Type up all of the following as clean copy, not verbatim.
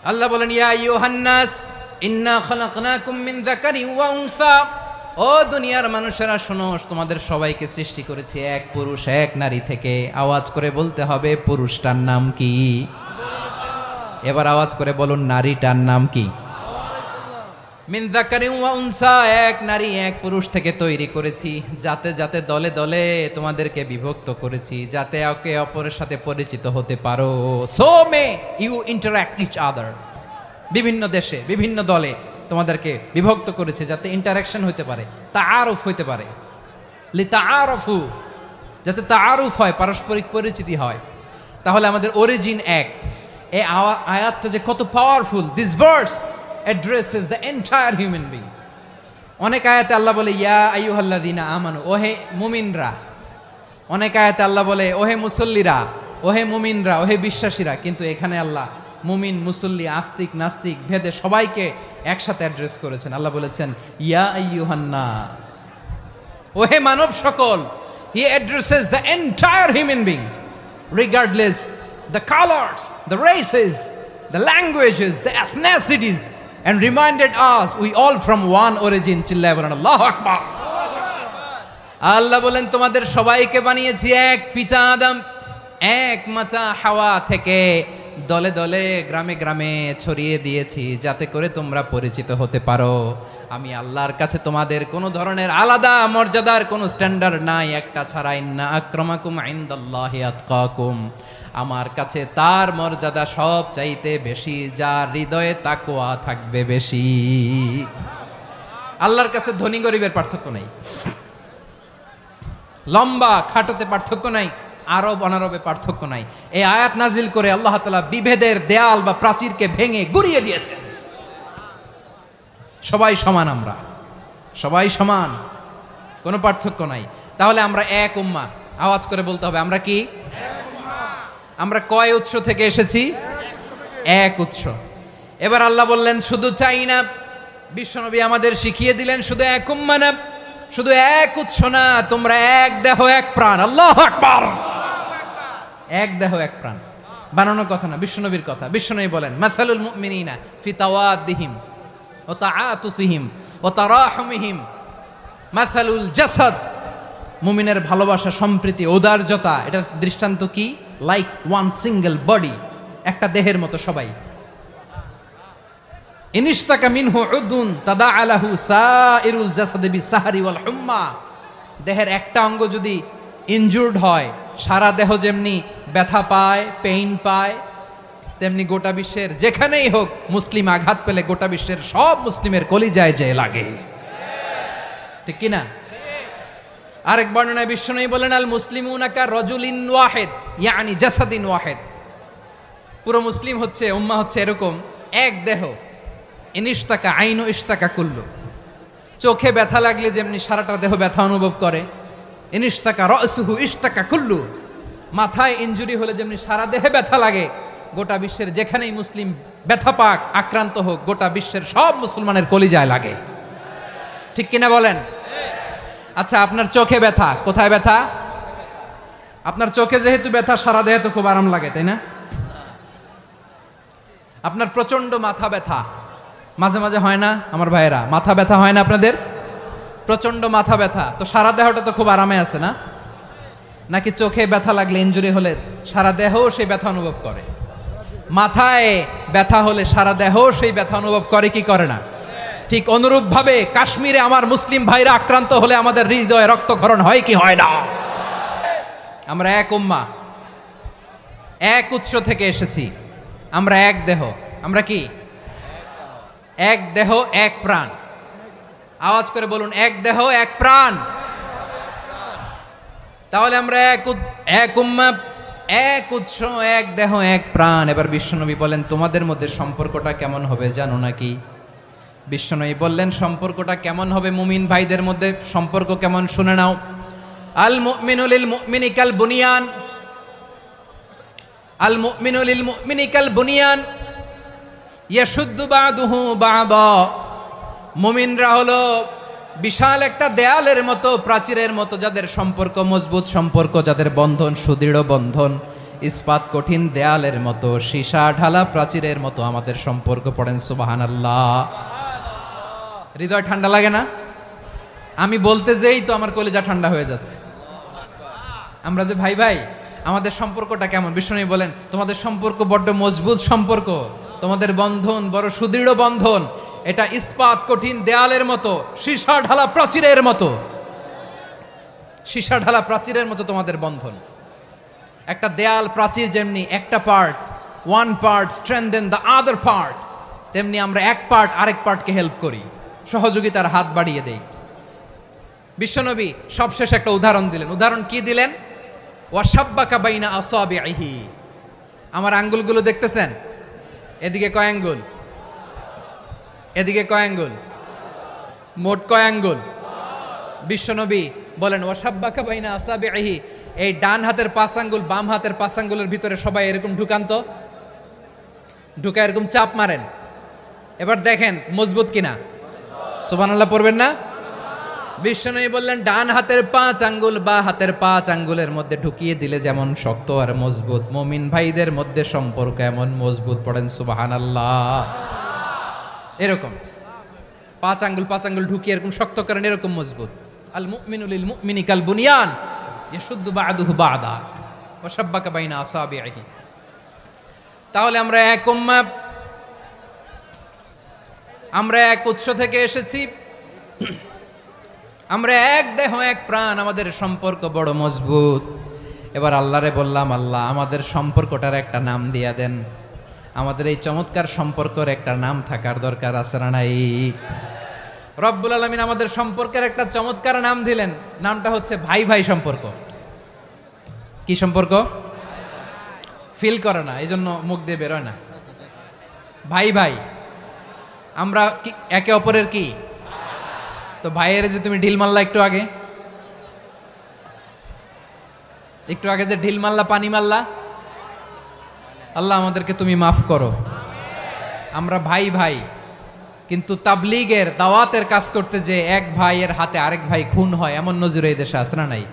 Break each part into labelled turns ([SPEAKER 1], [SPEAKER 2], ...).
[SPEAKER 1] আল্লাহ বলেন, ইয়া আইয়ুহান নাস ইন্না খালাকনাকুম মিন যাকারিন ওয়া উনসা। ও দুনিয়ার মানুষেরা শোনো, তোমাদের সবাইকে সৃষ্টি করেছি এক পুরুষ এক নারী থেকে। আওয়াজ করে বলতে হবে, পুরুষটার নাম কি? এবার আওয়াজ করে বলুন, নারীটার নাম কি? মিন যাকারিন ওয়া উনসা, এক নারী এক পুরুষ থেকে তৈরি করেছি। যাতে যাতে দলে দলে তোমাদেরকে বিভক্ত করেছি, যাতে একে অপরের সাথে পরিচিত হতে পারো। So may you interact each other. বিভিন্ন দেশে বিভিন্ন দলে তোমাদেরকে বিভক্ত করেছে যাতে ইন্টারাকশন হতে পারে, তাআরুফ হতে পারে। লিতাআরফু, যাতে তাআরুফ হয়, পারস্পরিক পরিচিতি হয়। তাহলে আমাদের অরিজিন এক। এই আয়াতটা যে কত powerful! This verse addresses the entire human being. অনেক আয়াতে আল্লাহ বলে ইয়া আইয়ুহাল্লাযীনা আমানু, ওহে মুমিনরা। অনেক আয়াতে আল্লাহ বলে ওহে মুসল্লিরা, ওহে মুমিনরা, ওহে বিশ্বাসীরা। কিন্তু এখানে আল্লাহ মুমিন মুসল্লি আস্তিক নাস্তিক ভেদে সবাইকে একসাথে অ্যাড্রেস করেছেন। আল্লাহ বলেছেন ইয়া আইয়ুহান নাস, ওহে মানব সকল। হি addresses the entire human being regardless the colors, the races, the languages, the ethnicities, and reminded us we all from one origin. চিল্লায় বলেন আল্লাহু আকবার। আল্লাহ বলেন তোমাদের সবাইকে বানিয়েছি এক পিতা আদম, এক মাতা হাওয়া থেকে। দলে দলে গ্রামে গ্রামে ছড়িয়ে দিয়েছি যাতে করে তোমরা পরিচিত হতে পারো। আমি আল্লাহর কাছে তোমাদের কোনো ধরনের আলাদা মর্যাদার কোনো স্ট্যান্ডার্ড নাই একটা ছাড়া। ইন্না আক্রামাকুম ইনদাল্লাহি আতকাকুম, আমার কাছে তার মর্যাদা সব চাইতে বেশি যার হৃদয়ে তাকওয়া থাকবে বেশি। আল্লাহর কাছে ধনী গরিবের পার্থক্য নাই, লম্বা খাটোতে পার্থক্য নাই, আরব অনারবে পার্থক্য নাই। এই আয়াত নাজিল করে আল্লাহ তাআলা বিভেদের দেয়াল বা প্রাচীরকে ভেঙে গুড়িয়ে দিয়েছেন। সবাই সমান, আমরা সবাই সমান, কোনো পার্থক্য নাই। তাহলে আমরা এক উম্মাহ। আওয়াজ করে বলতে হবে, আমরা কি? আমরা কয় উৎস থেকে এসেছি? এক উৎস। এবার আল্লাহ বললেন শুধু চাই না, বিশ্বনবী আমাদের শিখিয়ে দিলেন শুধু এক উম্মাহ না, শুধু এক উৎস না, তোমরা এক দেহ এক প্রাণ। আল্লাহু আকবার। এক দেহ এক প্রাণ বানানোর কথা না, বিশ্বনবীর কথা। বিশ্বনবী বলেন মাসালুল মুমিনিনা ফি তাওয়াদ্দিহিম ওয়া তাআতুফিহিম ওয়া তারাহুমিহিম মাসালুল জাসাদ। মুমিনের ভালোবাসা, সম্প্রীতি, ঔদার্যতা, এটার দৃষ্টান্ত কি? লাইক ওয়ান সিঙ্গেল বডি, একটা দেহের মতো সবাই। ইনিশতাকা মিনহু উদুন তাদাআ লাহু সাইরুল জাসাদি বিসাহরি ওয়াল হুম্মা। দেহের একটা অঙ্গ যদি ইনজুর্ড হয়, সারা দেহ যেমনি ব্যথা পায়, পেইন পায়, তেমনি গোটা বিশ্বের যেখানেই হোক মুসলিম আঘাত পেলে গোটা বিশ্বের সব মুসলিমের কলিজায় যে লাগে, ঠিক কিনা? আরেক বর্ণনায় বিশ্বনবী বলেন আল মুসলিমুনা কা রাজুলিন ওয়াহিদ ইয়ানি জাসাদিন ওয়াহিদ। পুরো মুসলিম হচ্ছে, উম্মাহ হচ্ছে এরকম এক দেহ। ইনিশতাকা আইনু ইশতাকা কুল্লু। চোখে ব্যথা লাগলে যেমনি সারাটা দেহ ব্যথা অনুভব করে, ইনিশতাকা রাসুহু ইশতাকা কুল্লু। মাথায় ইনজুরি হলে যেমনি সারা দেহে ব্যথা লাগে, গোটা বিশ্বের যেখানেই মুসলিম ব্যথা পাক, আক্রান্ত হোক, গোটা বিশ্বের সব মুসলমানের কলিজায় লাগে, ঠিক কিনা বলেন? আচ্ছা, আপনার চোখে ব্যথা, কোথায় ব্যথা? আপনার চোখে যেহেতু ব্যথা, সারা দেহে তো খুব আরাম লাগে, তাই না? আপনার প্রচন্ড মাথা ব্যথা মাঝে মাঝে হয় না আমার ভাইয়েরা? মাথা ব্যথা হয় না আপনাদের? প্রচন্ড মাথা ব্যথা, তো সারা দেহটা তো খুব আরামে আছে না? নাকি চোখে ব্যথা লাগলে, ইনজুরি হলে সারা দেহ সেই ব্যথা অনুভব করে? মাথায় ব্যথা হলে সারা দেহ সেই ব্যথা অনুভব করে কি করে না? ঠিক অনুরূপ ভাবে কাশ্মীরে আমার মুসলিম ভাইরা আক্রান্ত হলে আমাদের হৃদয়ে রক্তক্ষরণ হয় কি হয় না? আমরা এক উম্মাহ, এক উৎস থেকে এসেছি, আমরা এক দেহ। আমরা কি? এক দেহ এক প্রাণ। আওয়াজ করে বলুন, এক দেহ এক প্রাণ। তাহলে আমরা এক উম্মাহ, এক উৎস, এক দেহ এক প্রাণ। এবার বিশ্বনবী বলেন তোমাদের মধ্যে সম্পর্কটা কেমন হবে জানো নাকি? বিশ্বনবী বললেন সম্পর্কটা কেমন হবে মুমিন ভাইদের মধ্যে, সম্পর্ক কেমন শুনে নাও। আল মুমিনু লিল মুমিনি কাল বুনিয়ান, আল মুমিনু লিল মুমিনি কাল বুনিয়ান ইয়াশুদ্দু বাদুহু বাদা। মুমিনরা হলো বিশাল একটা দেয়ালের মতো, প্রাচীরের মতো, যাদের সম্পর্ক মজবুত সম্পর্ক, যাদের বন্ধন সুদৃঢ় বন্ধন। ইস্পাত কঠিন দেয়ালের মতো, সীসা ঢালা প্রাচীরের মতো আমাদের সম্পর্ক। পড়েন সুবহানাল্লাহ। হৃদয় ঠান্ডা লাগে না? আমি বলতে যেই তো আমার কলিজা ঠান্ডা হয়ে যাচ্ছে। আমরা যে ভাই ভাই, আমাদের সম্পর্কটা কেমন? বিষ্ণু বলেন তোমাদের সম্পর্ক বড্ড মজবুত সম্পর্ক, তোমাদের বন্ধন বড় সুদৃঢ় বন্ধন, এটা ইস্পাত কঠিন দেয়ালের মতো, সীসা ঢালা প্রাচীরের মতো। সীসা ঢালা প্রাচীরের মতো তোমাদের বন্ধন। একটা দেয়াল প্রাচীর যেমনি একটা part, one part strengthen the other part, তেমনি আমরা এক পার্ট আরেক পার্টকে হেল্প করি, সহযোগিতার হাত বাড়িয়ে দেই। বিশ্বনবী সবশেষ একটা উদাহরণ দিলেন। উদাহরণ কি দিলেন? ওয়াসাব্বাকা বাইনা আসাবিহি। আমার আঙ্গুলগুলো দেখতেছেন? এদিকে কয় আঙ্গুল, এদিকে কয় আঙ্গুল, মোট কয় আঙ্গুল? বিশ্বনবী বলেন ওয়াসাব্বাকা বাইনা আসাবিহি, এই ডান হাতের 5 আঙ্গুল বাম হাতের 5 আঙ্গুলের ভিতরে সবাই এরকম ঢুকান্ত, ঢুকা এরকম চাপ মারেন। এবার দেখেন মজবুত কিনা। সুবহানাল্লাহ পড়বেন না? বিশ্বনবী বললেন ডান হাতের 5 আঙ্গুল বা হাতের 5 আঙ্গুলের মধ্যে ঢুকিয়ে দিলে যেমন শক্ত আর মজবুত, মুমিন ভাইদের মধ্যে সম্পর্ক এমন মজবুত। পড়েন সুবহানাল্লাহ। এরকম 5 আঙ্গুল ঢুকিয়ে এরকম শক্ত করেন, এরকম মজবুত। আল মুমিনু লিল মুমিনি কাল বুনিয়ান ইয়াশুদ্দু বা'দুহু বা'দা ওয়া শাব্বাকা বাইনা আসাবিহি। তাহলে আমরা এক উম্মাহ, আমরা এক উৎস থেকে এসেছি, আমরা এক দেহ এক প্রাণ, আমাদের সম্পর্ক বড় মজবুত। এবার আল্লাহরে বললাম, আল্লাহ আমাদের সম্পর্কটার একটা নাম দিয়া দেন। আমাদের এই চমৎকার সম্পর্কের একটা নাম থাকার দরকার আছে না নাই? রব্বুল আলামিন আমাদের সম্পর্কের একটা চমৎকার নাম দিলেন। নামটা হচ্ছে ভাই ভাই সম্পর্ক। কি সম্পর্ক? ফিল করে না, এই জন্য মুখ দিয়ে বেরোয় না। ভাই ভাই, আমরা একে অপরের কি? তো ভাইয়ের যে তুমি ঢিল মারলা একটু আগে, যে ঢিল মারলা, পানি মারলা, আল্লাহ আমাদেরকে তুমি মাফ করো। আমরা ভাই ভাই, কিন্তু তাবলীগের দাওয়াতের কাজ করতে যে এক ভাইয়ের হাতে আরেক ভাই খুন হয়, এমন নজির এই দেশে আছে না নাই?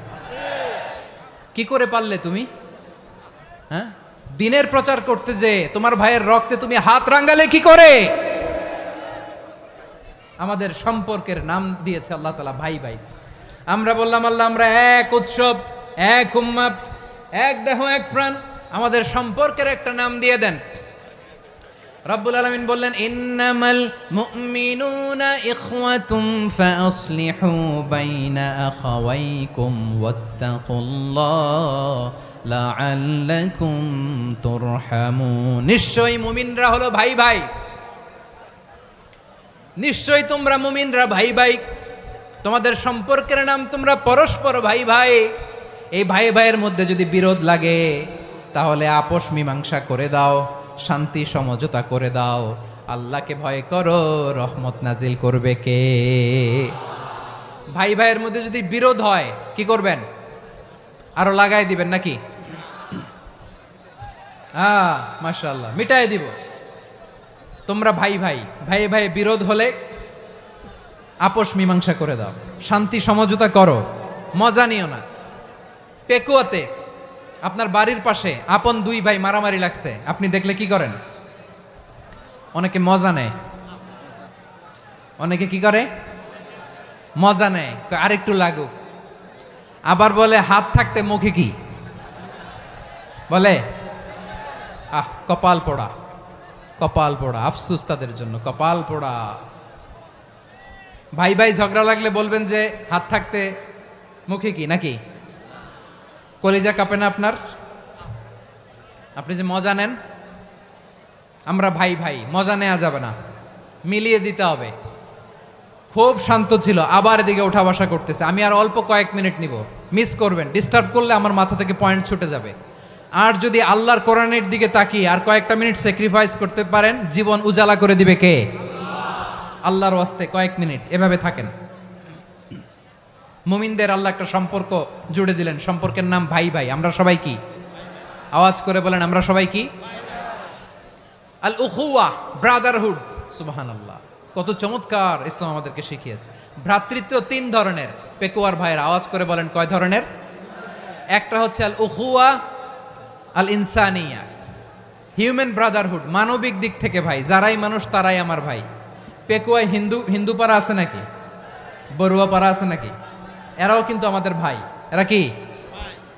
[SPEAKER 1] কি করে পারলে তুমি? হ্যাঁ, দিনের প্রচার করতে যে তোমার ভাইয়ের রক্তে তুমি হাত রাঙ্গালে কি করে? আমাদের সম্পর্কের নাম দিয়েছে আল্লাহ তাআলা ভাই ভাই। আমরা বললাম আল্লাহ আমরা এক উৎসব, এক উম্মাহ, এক দেহ এক প্রাণ, আমাদের সম্পর্কের একটা নাম দিয়ে দেন। রব্বুল আলামিন বললেন ইন্নামাল মুমিনুনা ইখওয়াতুম ফাসলিহু বাইনা আখাওয়াইকুম ওয়াত্তাকুল্লাহ লাআল্লাকুম তুরহামুন। নিশ্চয়ই মুমিনরা হলো ভাই ভাই, নিশ্চয়ই তোমরা মুমিনরা ভাই ভাই, তোমাদের সম্পর্কের নাম তোমরা পরস্পর ভাই ভাই। এই ভাই ভাইয়ের মধ্যে যদি বিরোধ লাগে তাহলে আপোষ মীমাংসা করে দাও, শান্তি সমঝোতা করে দাও। আল্লাহকে ভয় করো, রহমত নাজিল করবে কে? ভাই ভাইয়ের মধ্যে যদি বিরোধ হয় কি করবেন? আরো লাগাই দিবেন নাকি? মাশাআল্লাহ, মিটাই দিব। তোমরা ভাই ভাই, ভাই ভাই বিরোধ হলে আপোষ মীমাংসা করে দাও, শান্তি সমঝোতা করো, মজা নিও না। পেকুয়াতে আপনার বাড়ির পাশে আপন 2 ভাই মারামারি লাগছে, আপনি দেখলে কি করেন? অনেকে মজা নেয়। অনেকে কি করে? মজা নেয়, আরেকটু লাগুক। আবার বলে হাত থাকতে মুখে কি বলে? কপাল পোড়া, কপাল পোড়া। আফসোস তাদের জন্য, কপাল পোড়া। ভাই ভাই ঝগড়া লাগলে বলবেন যে হাত থাকতে মুখে কি, নাকি? কলিজা কাঁপে না আপনার? আপনি যে মজা নেন। আমরা ভাই ভাই, মজা নেওয়া যাবে না, মিলিয়ে দিতে হবে। খুব শান্ত ছিল, আবার এদিকে ওঠা বসা করতেছে। আমি আর অল্প কয়েক মিনিট নিব, মিস করবেন। ডিস্টার্ব করলে আমার মাথা থেকে পয়েন্ট ছুটে যাবে। আর যদি আল্লাহর কোরআনের দিকে তাকিয়ে আর কয়েকটা মিনিট স্যাক্রিফাইস করতে পারেন, জীবন উজালা করে দিবে কে? আল্লাহর ওয়াস্তে কয়েক মিনিট এভাবে থাকেন। মুমিনদের আল্লাহ একটা সম্পর্ক জুড়ে দিলেন, সম্পর্কের নাম ভাই ভাই। আমরা সবাই কি? আওয়াজ করে বলেন, আমরা সবাই কি? আল উখুয়া, ব্রাদারহুড। সুবহানাল্লাহ, কত চমৎকার ইসলাম আমাদেরকে শিখিয়েছে। ভ্রাতৃত্ব 3 ধরনের। পেকুয়ার ভাইয়ের আওয়াজ করে বলেন কয় ধরনের? একটা হচ্ছে আল উখুয়া আল ইনসানিয়া, হিউম্যান ব্রাদারহুড, মানবিক দিক থেকে ভাই, যারাই মানুষ তারাই আমার ভাই। পেকুয়ায় হিন্দু পাড়া আছে নাকি? বড়ুয়া পাড়া আছে নাকি? এরাও কিন্তু আমাদের ভাই। এরা কি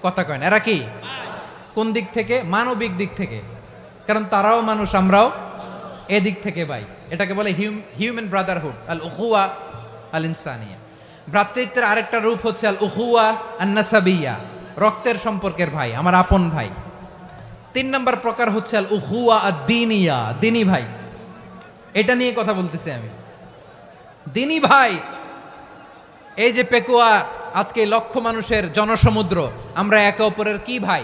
[SPEAKER 1] কথা কয় না? এরা কি কোন দিক থেকে? মানবিক দিক থেকে, কারণ তারাও মানুষ, আমরাও এদিক থেকে ভাই। এটাকে বলে হিউম্যান ব্রাদারহুড, আল উখুয়া আল ইনসানিয়া। ভ্রাতৃত্বের আরেকটা রূপ হচ্ছে আল উখুয়া আন নাসাবিয়া, রক্তের সম্পর্কের ভাই, আমার আপন ভাই। 3 নম্বর প্রকার হচ্ছে আল উখুয়া আদ-দীনিয়া, দিনী ভাই। এটা নিয়ে কথা বলতেছি আমি। দিনী ভাই, এই যে পেকুয়া, আজকে লক্ষ মানুষের জনসমুদ্র, আমরা একে অপরের কি ভাই?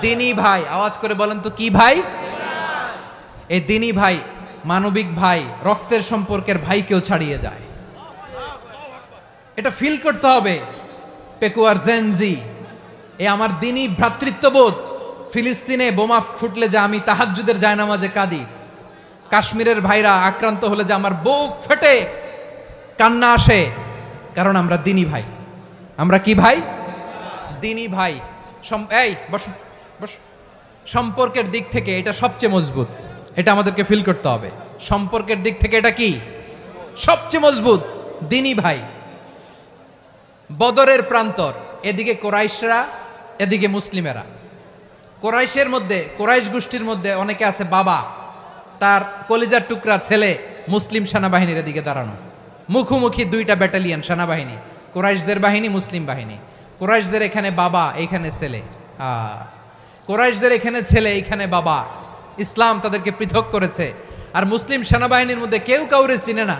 [SPEAKER 1] দিনী ভাই। আওয়াজ করে বলেন তো কি ভাই? এই দিনী ভাই, মানবিক ভাই, রক্তের সম্পর্কের ভাইকেও ছাড়িয়ে যায়। এটা ফিল করতে হবে। পেকুয়ার জেনজি, এ আমার দিনী ভ্রাতৃত্ববোধ। ফিলিস্তিনে বোমা ফুটলে যে আমি তাহাজ্জুদের জায়নামাজে কাঁদি, কাশ্মীরের ভাইরা আক্রান্ত হলে যে আমার বুক ফেটে কান্না আসে, কারণ আমরা দিনী ভাই। আমরা কি ভাই? দিনী ভাই। এই বস বস। সম্পর্কের দিক থেকে এটা সবচেয়ে মজবুত, এটা আমাদেরকে ফিল করতে হবে। সম্পর্কের দিক থেকে এটা কি সবচেয়ে মজবুত? দিনী ভাই। বদরের প্রান্তর, এদিকে কোরাইশরা, এদিকে মুসলিমেরা। কোরাইশের মধ্যে, কোরাইশ গোষ্ঠীর মধ্যে অনেকে আছে বাবা, তার কলিজার টুকরা ছেলে মুসলিম সেনাবাহিনীর এদিকে দাঁড়ানো, মুখোমুখি 2টা ব্যাটালিয়ন সেনাবাহিনী, কোরাইশদের বাহিনী, মুসলিম বাহিনী। কোরাইশদের এখানে বাবা, এইখানে ছেলে। কোরাইশদের এখানে ছেলে, এইখানে বাবা। ইসলাম তাদেরকে পৃথক করেছে। আর মুসলিম সেনাবাহিনীর মধ্যে কেউ কাউরে চিনে না,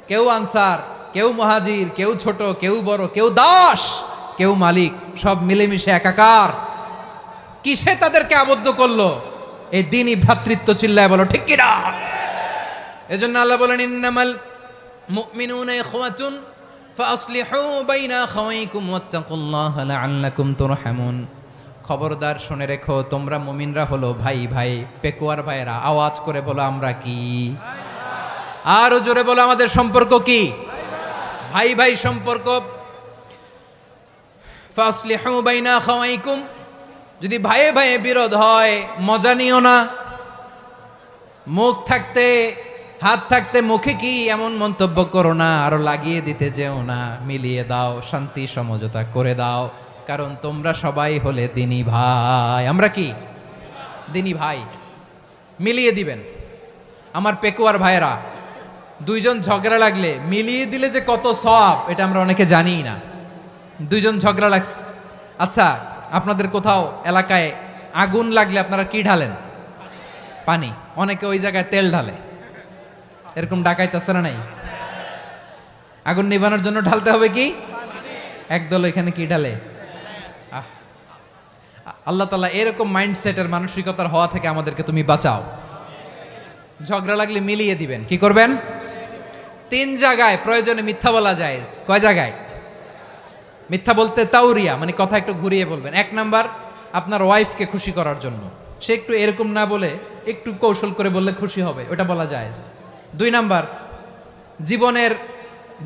[SPEAKER 1] কেউ আনসার, কেউ মুহাজির, কেউ ছোট, কেউ বড়, কেউ দাস, কেউ মালিক, সব মিলেমিশে একাকার। কিসে তাদেরকে আবদ্ধ করলো? এই দিনই ভ্রাতৃত্ব। চিল্লায় বলো ঠিক কিনা? এজন্য আল্লাহ বলেন, ইন্নামাল মুমিনুনা ইখওয়াতুন ফাসলিহু বাইনা আখাওয়াইকুম ওয়াত্তাকুল্লাহা লাআল্লাকুম তুরহামুন। খবরদার শুনে রেখো, তোমরা মুমিনরা হলো ভাই ভাই। পেকুয়ার ভাইরা আওয়াজ করে বলো আমরা কি? আরো জোরে বলো আমাদের সম্পর্ক কি? ভাই ভাই সম্পর্ক। ফাসলিহু বাইনা আখাওয়াইকুম, যদি ভাইয়ে ভাইয়ে বিরোধ হয় মজা নিও না। মুখ থাকতে, হাত থাকতে মুখে কি এমন মন্তব্য করো না, আরো লাগিয়ে দিতে যেও না। মিলিয়ে দাও, শান্তি সমঝোতা করে দাও, কারণ তোমরা সবাই হলে দিনী ভাই। আমরা কি দিনী ভাই? মিলিয়ে দিবেন। আমার পেকুয়ার ভাইয়েরা, 2 জন ঝগড়া লাগলে মিলিয়ে দিলে যে কত সওয়াব, এটা আমরা অনেকে জানি না। 2 জন ঝগড়া লাগছে, আচ্ছা আপনাদের কোথাও এলাকায় আগুন লাগলে আপনারা কি ঢালেন? পানি। অনেকে ওই জায়গায় তেল ঢালে। এরকম ডাকাইতেছে না নাই? আগুন নিভানোর জন্য ঢালতে হবে কি? একদল এখানে কি ঢালে? আল্লাহ তাআলা এরকম মাইন্ডসেটের, মানসিকতার হওয়া থেকে আমাদেরকে তুমি বাঁচাও। ঝগড়া লাগলে মিলিয়ে দিবেন। কি করবেন? 3 জায়গায় প্রয়োজনে মিথ্যা বলা যায়। কয় জায়গায় মিথ্যা বলতে? তাউরিয়া, মানে কথা একটু ঘুরিয়ে বলবেন। 1 নাম্বার, আপনার ওয়াইফকে খুশি করার জন্য, সে একটু এরকম না বলে একটু কৌশল করে বললে খুশি হবে, ওটা বলা যায়। 2 নাম্বার,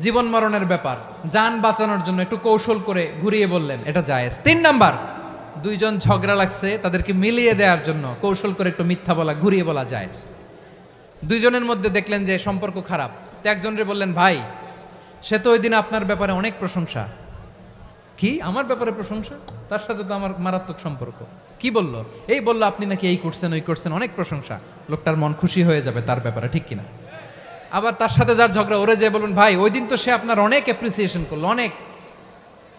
[SPEAKER 1] জীবন মরণের ব্যাপার, জান বাঁচানোর জন্য একটু কৌশল করে ঘুরিয়ে বললেন, এটা জায়েজ। 3 নাম্বার, 2 জন ঝগড়া লাগছে, তাদেরকে মিলিয়ে দেওয়ার জন্য কৌশল করে একটু মিথ্যা বলা, ঘুরিয়ে বলা জায়েজ। 2 জনের মধ্যে দেখলেন যে সম্পর্ক খারাপ, তো একজনরে বললেন, ভাই সে তো ওই দিন আপনার ব্যাপারে অনেক প্রশংসা। কি আমার ব্যাপারে প্রশংসা? তার সাথে তো আমার মারাত্মক সম্পর্ক। কি বললো? এই বললো আপনি নাকি এই করছেন, ওই করছেন, অনেক প্রশংসা। লোকটার মন খুশি হয়ে যাবে তার ব্যাপারে, ঠিক কিনা? আবার তার সাথে যার ঝগড়া, ওরে যে বলবেন, ভাই ওই দিন তো সে আপনার অনেক অ্যাপ্রিসিয়েশন করলো, অনেক।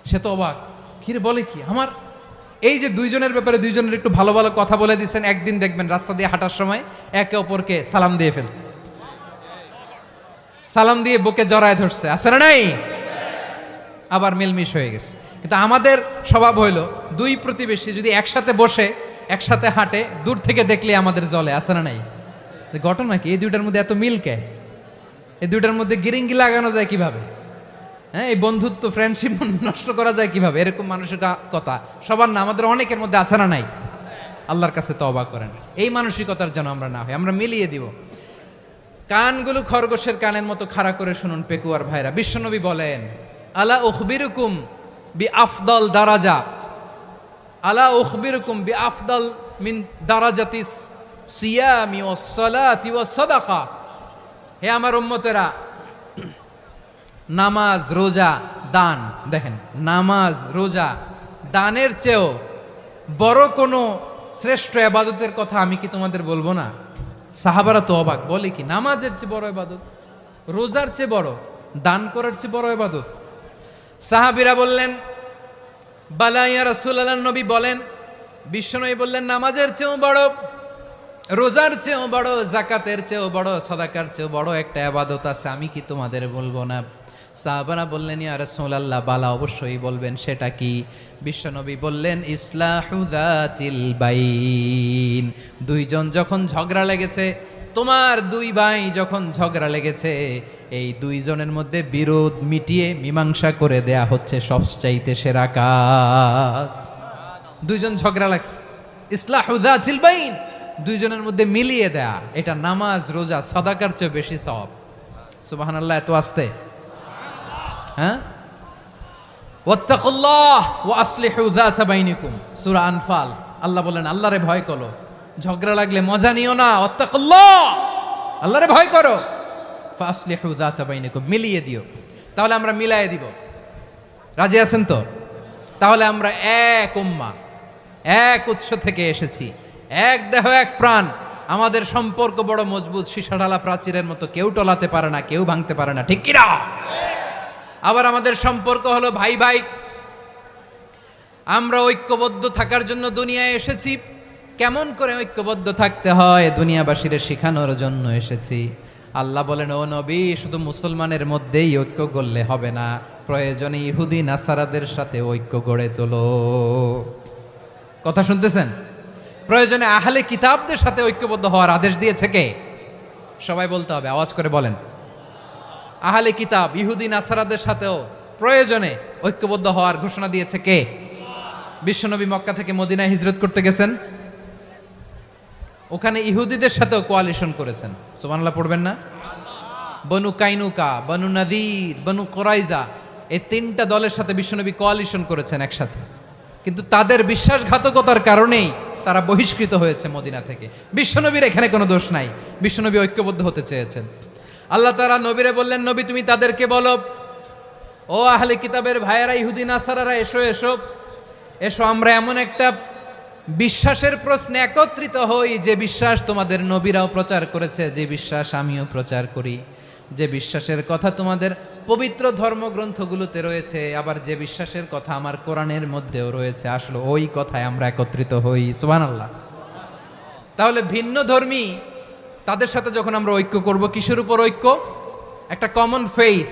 [SPEAKER 1] সে তো অবাক, কিরে বলে কি আমার? এই যে 2 জনের ব্যাপারে 2 জনের একটু ভালো ভালো কথা বলে দিচ্ছেন, একদিন দেখবেন রাস্তা দিয়ে হাঁটার সময় একে অপরকে সালাম দিয়ে ফেলছে, সালাম দিয়ে বুকে জড়ায় ধরছে, আছে না নাই? আবার মিলমিশ হয়ে গেছে। কিন্তু আমাদের স্বভাব হইল, 2 প্রতিবেশী যদি একসাথে বসে একসাথে হাঁটে, দূর থেকে দেখলে আমাদের জলে, আছে না নাই? ঘটনা কি? এই 2টার মধ্যে এত মিল কে? এই 2টার মধ্যে গিরিঙ্গি লাগানো যায় কিভাবে? হ্যাঁ, এই বন্ধুত্ব, ফ্রেন্ডশিপ নষ্ট করা যায় কিভাবে? এরকম মানুষের কথা সবার না, আমাদের অনেকের মধ্যে আছে না নাই? আল্লাহর কাছে তওবা করেন, এই মানসিকতার যেন আমরা না হই, আমরা মিলিয়ে দিব। কানগুলো খরগোশের কানের মতো খাড়া করে শুনুন পেকুয়ার ভাইরা। বিশ্বনবী বলেন, আলা উখবিরুকুম বি আফদল দারাজা, আলা উখবিরুকুম বিআফদাল মিন দারাজাতিস সিয়ামি ওয়াস সালাতি ওয়াস সাদাকা, হে আমার উম্মতেরা, নামাজ, রোজা, দান, দেখেন নামাজ, রোজা, দানের চেয়েও বড় কোনো শ্রেষ্ঠ ইবাদতের কথা আমি কি তোমাদের বলবো না? সাহাবারা তো অবাক, বলে কি নামাজের চেয়ে বড় ইবাদত, রোজার চেয়ে বড়, দান করার চেয়ে বড় ইবাদত? সাহাবীরা বললেন বালা ইয়া রাসূলুল্লাহ, নবী বলেন। বিশ্বনবী বললেন নামাজের চেয়েও বড়, রোজার চেয়েও বড়, যাকাতের চেয়েও বড়, সাদাকার চেয়েও বড় একটা ইবাদত আছে, আমি কি তোমাদের বলবো না? সাহাবারা বললেন ইয়া রাসূলুল্লাহ, বালা অবশ্যই বলবেন, সেটা কি? বিশ্বনবী বললেন ইসলাহু যাতিল বাইন, দুইজন যখন ঝগড়া লেগেছে, তোমার দুই ভাই যখন ঝগড়া লেগেছে, এই দুইজনের মধ্যে বিরোধ মিটিয়ে মীমাংসা করে দেয়া হচ্ছে সবচাইতে সেরা কাজ। দুইজন ঝগড়া লাগছে, ইসলাহু যাতিল বাইন, দুইজনের মধ্যে মিলিয়ে দেয়া, এটা নামাজ, রোজা, সাদাকার চেয়ে বেশি সওয়াব। সুবহানাল্লাহ, এত আস্তে, হ্যাঁ? ওয়াত্তাকুল্লাহ ওয়া আসলিহু যাতা বাইনিকুম, সূরা আনফাল। আল্লাহ বলেন আল্লাহরে ভয় করো, ঝগড়া লাগলে মজা নিও না, ওয়াত্তাকুল্লাহ, আল্লাহরে ভয় করো, ফাসলিহু যাতা বাইনিকুম, মিলিয়ে দিও। তাহলে আমরা মিলায়ে দিব, রাজি আছেন তো? তাহলে আমরা এক উম্মাহ, এক উৎস থেকে এসেছি, এক দেহ এক প্রাণ, আমাদের সম্পর্ক বড় মজবুত, সীসাঢালা প্রাচীরের মতো, কেউ টলাতে পারে না, কেউ ভাঙতে পারে না, ঠিক কি না? আবার আমাদের সম্পর্ক হলো ভাই ভাই, আমরা ঐক্যবদ্ধ থাকার জন্য দুনিয়ায় এসেছি। কেমন করে ঐক্যবদ্ধ থাকতে হয় দুনিয়াবাসীর শেখানোর জন্য এসেছি। আল্লাহ বলেন ও নবী, শুধু মুসলমানের মধ্যেই ঐক্য গড়লে হবে না, প্রয়োজনে ইহুদি নাসারাদের সাথে ঐক্য গড়ে তোলো। কথা শুনতেছেন? প্রয়োজনে আহলে কিতাবদের সাথে ঐক্যবদ্ধ হওয়ার আদেশ দিয়েছে কে? সবাই বলতে হবে, আওয়াজ করে বলেন। আহলে কিতাব ইহুদি নাসারাদের সাথেও প্রয়োজনে ঐক্যবদ্ধ হওয়ার ঘোষণা দিয়েছে কে? বিশ্বনবী মক্কা থেকে মদিনায় হিজরত করতে গেছেন, ওখানে ইহুদিদের সাথেও কোয়ালিশন করেছেন। সুবহানাল্লাহ পড়বেন না? বনু কাইনুকা, বনু নাদির, বনু কুরাইজা, এই তিনটা দলের সাথে বিশ্বনবী কোয়ালিশন করেছেন একসাথে, কিন্তু তাদের বিশ্বাসঘাতকতার কারণেই তারা বহিষ্কৃত হয়েছে মদিনা থেকে। বিশ্বনবীর এখানে কোনো দোষ নাই, বিশ্বনবী ঐক্যবদ্ধ হতে চেয়েছেন। আল্লাহ তাআলা নবীরে বললেন, নবী তুমি তাদেরকে বলো, ও আহলে কিতাবের ভাইয়েরা, ইহুদি নাসারারা, এসো এসো এসো, আমরা এমন একটা বিশ্বাসের প্রশ্নে একত্রিত হই, যে বিশ্বাস তোমাদের নবীরাও প্রচার করেছে, যে বিশ্বাস আমিও প্রচার করি, যে বিশ্বাসের কথা তোমাদের পবিত্র ধর্মগ্রন্থগুলোতে রয়েছে, আবার যে বিশ্বাসের কথা আমার কোরআনের মধ্যেও রয়েছে, আসলে ওই কথায় আমরা একত্রিত হই। সুবহানাল্লাহ। তাহলে ভিন্ন ধর্মী তাদের সাথে যখন আমরা ঐক্য করব, কিসের উপর ঐক্য? একটা কমন ফেইথ,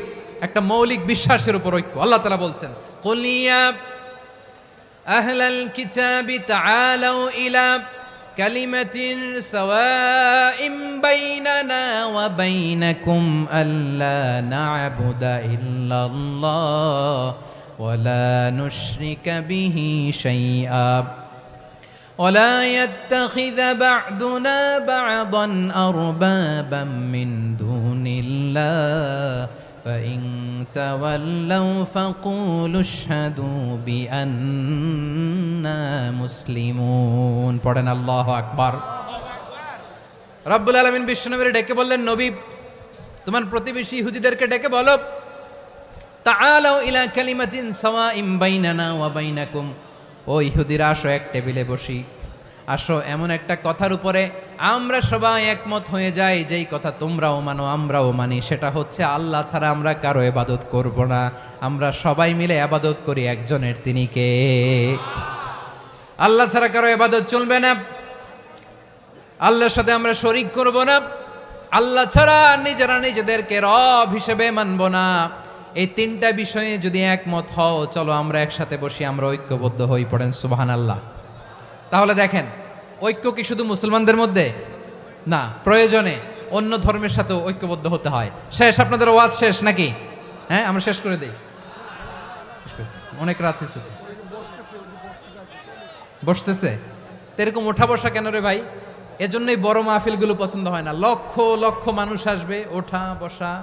[SPEAKER 1] একটা মৌলিক বিশ্বাসের উপর ঐক্য। আল্লাহ তাআলা বলছেন, কুল ইয়া আহলাল কিতাবি তাআলাউ ইলা কালিমাতিন সাওয়াইম বাইনানা ওয়া বাইনাকুম আল্লা না'বুদা ইল্লাল্লাহ ওয়া লা নুশরিকা বিহি শাইআ ولا يتخذ بعضنا بعضا أربابا من دون الله فإن تولوا فقولوا اشهدوا بأننا مسلمون। পড়েন আল্লাহু আকবার। রব্বুল আলামিন বিশ্বনবীর ডেকে বললেন, নবী তোমার প্রতিবেশী ইহুদিদেরকে ডেকে বলো, তাআলাউ ইলা কালিমাতিন সাওয়াইম বাইনানা ওয়া বাইনাকুম, ও ইহুদিরা আসো, এক টেবিলে বসি, আসো এমন একটা কথার উপরে আমরা সবাই একমত হয়ে যাই, যেই কথা তোমরাও মানো আমরাও মানি, সেটা হচ্ছে আল্লাহ ছাড়া আমরা কারো ইবাদত করব না, আমরা সবাই মিলে ইবাদত করি একজনের, তিনি কে? আল্লাহ ছাড়া কারো ইবাদত চলবে না, আল্লাহর সাথে আমরা শরীক করব না, আল্লাহ ছাড়া নিজেরা নিজেদেরকে রব হিসেবে মানব না। এই তিনটা বিষয়ে যদি একমত হও, চলো আমরা একসাথে বসি, আমরা ঐক্যবদ্ধ হই। পড়েন সুবহানাল্লাহ। তাহলে দেখেন, ঐক্য কি শুধু মুসলমানদের মধ্যে না, প্রয়োজনে অন্য ধর্মের সাথেও ঐক্যবদ্ধ হতে হয়। শেষ, আপনাদের ওয়াজ শেষ নাকি? হ্যাঁ, আমরা শেষ করে দেই, অনেক রাত হয়েছে। বসতেছে এরকম ওঠা বসা কেন রে ভাই? এজন্যই বড় মাহফিলগুলো পছন্দ হয় না। লক্ষ লক্ষ মানুষ আসবে, ওঠা বসা,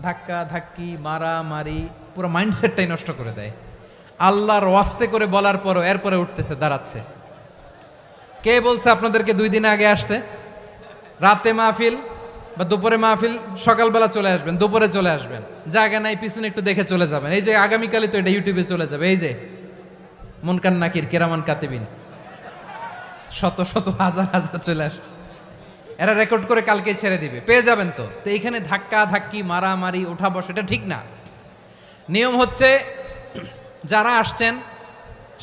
[SPEAKER 1] ধাক্কা ধাক্কি, মারা মারি, পুরো মাইন্ডসেটটাই নষ্ট করে দেয়। আল্লাহর ওয়াস্তে করে বলার পরও এরপরে উঠতেছে, দাঁড়াচ্ছে। কে বলছে আপনাদেরকে 2 দিন আগে আসতে? রাতে মাহফিল বা দুপুরে মাহফিল, সকালবেলা চলে আসবেন, দুপুরে চলে আসবেন, জায়গা নাই পিছনে একটু দেখে চলে যাবেন। এই যে আগামীকালই তো এটা ইউটিউবে চলে যাবে। এই যে মুনকার নাকির কেরামান কাতিবিন শত শত হাজার হাজার চলে আসছে, এরা রেকর্ড করে কালকে ছেড়ে দিবে, পেয়ে যাবেন। তো এইখানে ধাক্কা ধাক্কি মারামারি ওঠা বসা এটা ঠিক না। নিয়ম হচ্ছে যারা আসছেন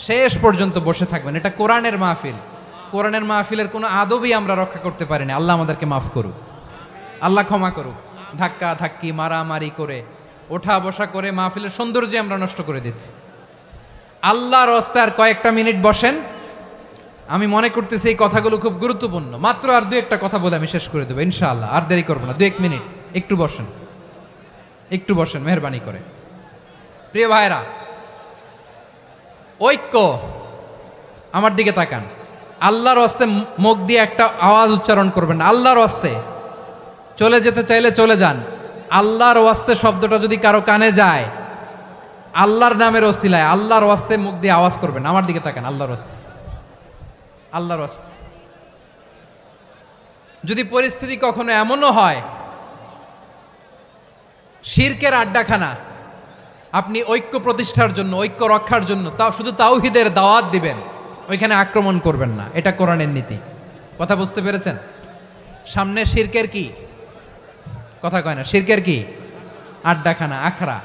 [SPEAKER 1] শেষ পর্যন্ত বসে থাকবেন। এটা কোরআনের মাহফিল। কোরআনের মাহফিলের কোনো আদবই আমরা রক্ষা করতে পারিনি। আল্লাহ আমাদেরকে মাফ করুক, আল্লাহ ক্ষমা করুক। ধাক্কা ধাক্কি মারামারি করে ওঠা বসা করে মাহফিলের সৌন্দর্য আমরা নষ্ট করে দিচ্ছি। আল্লাহর রাস্তায় কয়েকটা মিনিট বসেন। আমি মনে করতেছি এই কথাগুলো খুব গুরুত্বপূর্ণ। মাত্র আর 2-1টা কথা বলে আমি শেষ করে দেবো ইনশাআল্লাহ, আর দেরি করবো না। 2-1 মিনিট একটু বসেন, একটু বসেন মেহরবানি করে। প্রিয় ভাইরা, ঐক্য, আমার দিকে তাকান। আল্লাহর রাস্তে মুখ দিয়ে একটা আওয়াজ উচ্চারণ করবেন, আল্লাহর রাস্তে। চলে যেতে চাইলে চলে যান। আল্লাহর ওয়াস্তে শব্দটা যদি কারো কানে যায়, আল্লাহর নামের ওসিলায় আল্লাহর ওয়াস্তে মুখ দিয়ে আওয়াজ করবেন। আমার দিকে তাকান, আল্লাহর ওয়াস্তে, আল্লাহর ওয়াস্তে। যদি পরিস্থিতি কখনো এমনও হয় শিরকের আড্ডাখানা, আপনি ঐক্য প্রতিষ্ঠার জন্য, ঐক্য রক্ষার জন্য তাও শুধু তাওহীদের দাওয়াত দিবেন, ওইখানে আক্রমণ করবেন না। এটা কোরআনের নীতি। কথা বুঝতে পেরেছেন? সামনে শিরকের কি কথা কয় না, শিরকের কি আড্ডাখানা, আখড়া।